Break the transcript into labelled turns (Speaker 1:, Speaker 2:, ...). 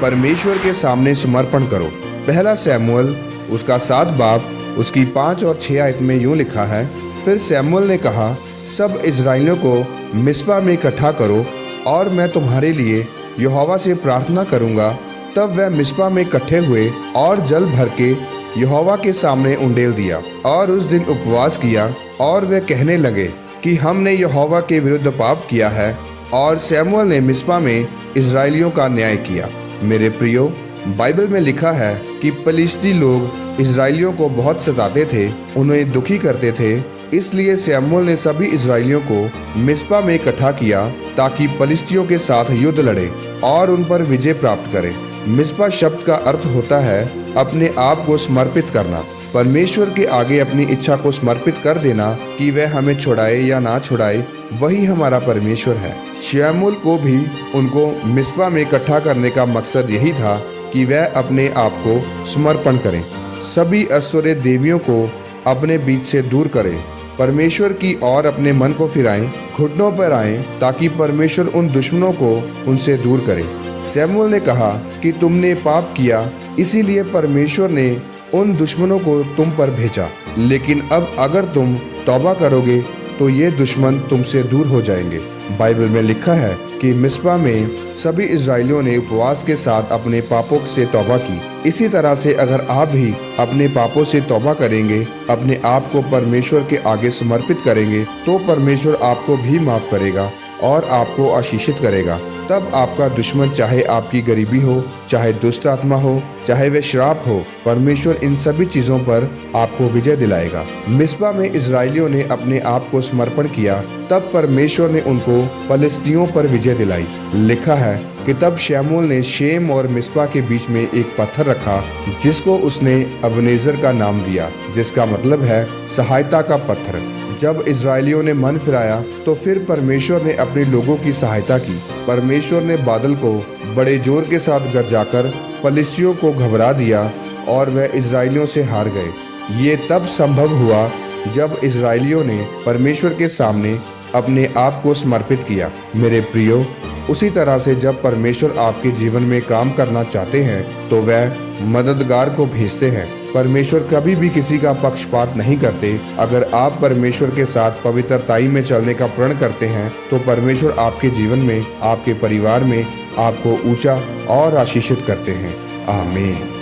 Speaker 1: परमेश्वर के सामने समर्पण करो। पहला शमूएल उसका 7 बाब उसकी 5 और 6 आयत में यूं लिखा है, फिर शमूएल ने कहा, सब इजराइलियों को मिस्पा में इकट्ठा करो और मैं तुम्हारे लिए यहोवा से प्रार्थना करूंगा। तब वह मिस्पा में इकट्ठे हुए और जल भर के यहोवा के सामने उंडेल दिया और उस दिन उपवास किया। और वे कहने लगे कि हमने यहोवा के विरुद्ध पाप किया है। और शमूएल ने मिस्पा में इजराइलियों का न्याय किया। मेरे प्रियो, बाइबल में लिखा है कि फलिस्ती लोग इजराइलियों को बहुत सताते थे, उन्हें दुखी करते थे। इसलिए शमूएल ने सभी इजराइलियों को मिस्पा में इकट्ठा किया ताकि फलिस्तियों के साथ युद्ध लड़े और उन पर विजय प्राप्त करे। मिस्पा शब्द का अर्थ होता है अपने आप को समर्पित करना, परमेश्वर के आगे अपनी इच्छा को समर्पित कर देना कि वह हमें छुड़ाए या ना छुड़ाए, वही हमारा परमेश्वर है। शमूएल को भी उनको मिस्पा में इकट्ठा करने का मकसद यही था कि वह अपने आप को समर्पण करें, सभी असुर देवियों को अपने बीच से दूर करें, परमेश्वर की ओर अपने मन को फिराएं, घुटनों पर आएं ताकि परमेश्वर उन दुश्मनों को उनसे दूर करे। शमूएल ने कहा कि तुमने पाप किया, इसीलिए परमेश्वर ने उन दुश्मनों को तुम पर भेजा, लेकिन अब अगर तुम तौबा करोगे तो ये दुश्मन तुमसे दूर हो जाएंगे। बाइबल में लिखा है कि मिस्पा में सभी इजराइलियों ने उपवास के साथ अपने पापों से तौबा की। इसी तरह से अगर आप भी अपने पापों से तौबा करेंगे, अपने आप को परमेश्वर के आगे समर्पित करेंगे, तो परमेश्वर आपको भी माफ करेगा और आपको आशीषित करेगा। तब आपका दुश्मन, चाहे आपकी गरीबी हो, चाहे दुष्ट आत्मा हो, चाहे वह श्राप हो, परमेश्वर इन सभी चीजों पर आपको विजय दिलाएगा। मिस्पा में इजराइलियों ने अपने आप को समर्पण किया, तब परमेश्वर ने उनको फलिस्तियों पर विजय दिलाई। लिखा है कि तब शमूएल ने शेम और मिस्पा के बीच में एक पत्थर रखा, जिसको उसने अबनेजर का नाम दिया, जिसका मतलब है सहायता का पत्थर। जब इजराइलियों ने मन फिराया तो फिर परमेश्वर ने अपने लोगों की सहायता की। परमेश्वर ने बादल को बड़े जोर के साथ गरजाकर फलिस्तियों को घबरा दिया और वह इजराइलियों से हार गए। ये तब संभव हुआ जब इजराइलियों ने परमेश्वर के सामने अपने आप को समर्पित किया। मेरे प्रियो, उसी तरह से जब परमेश्वर आपके जीवन में काम करना चाहते हैं तो वह मददगार को भेजते हैं। परमेश्वर कभी भी किसी का पक्षपात नहीं करते। अगर आप परमेश्वर के साथ पवित्रताई में चलने का प्रण करते हैं तो परमेश्वर आपके जीवन में, आपके परिवार में आपको ऊंचा और आशीषित करते हैं। आमीन।